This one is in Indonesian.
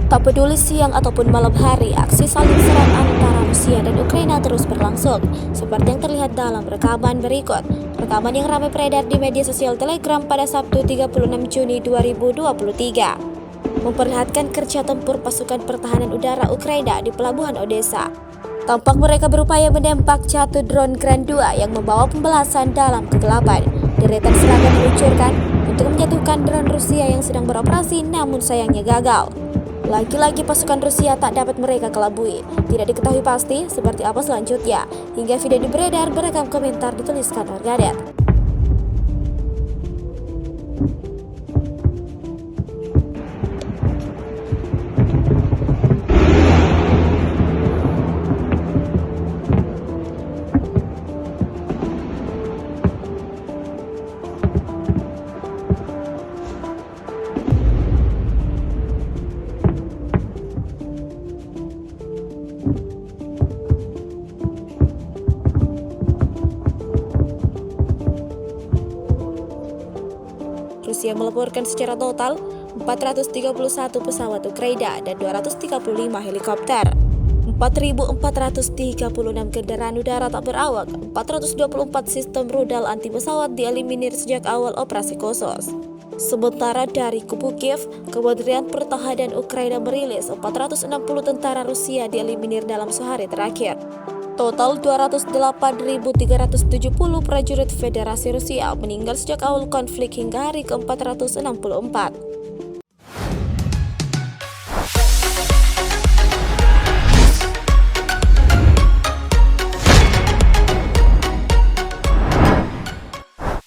Tak peduli siang ataupun malam hari, aksi saling serang antara Rusia dan Ukraina terus berlangsung, seperti yang terlihat dalam rekaman berikut. Rekaman yang ramai beredar di media sosial Telegram pada Sabtu 36 Juni 2023 memperlihatkan kerja tempur pasukan pertahanan udara Ukraina di pelabuhan Odessa. Tampak mereka berupaya menembak jatuh drone Grand 2 yang membawa pembalasan dalam kegelapan. Deretan serangan diluncurkan untuk menjatuhkan drone Rusia yang sedang beroperasi, namun sayangnya gagal. Lagi-lagi pasukan Rusia tak dapat mereka kelabui. Tidak diketahui pasti seperti apa selanjutnya, hingga video beredar berekam komentar dituliskan warganet. Rusia melaporkan secara total 431 pesawat Ukraina dan 235 helikopter, 4.436 kendaraan udara tak berawak, 424 sistem rudal anti pesawat dieliminir sejak awal operasi khusus. Sementara dari kubu Kiev, Kementerian Pertahanan Ukraina merilis 460 tentara Rusia dieliminir dalam sehari terakhir. Total 208.370 prajurit Federasi Rusia meninggal sejak awal konflik hingga hari ke-464.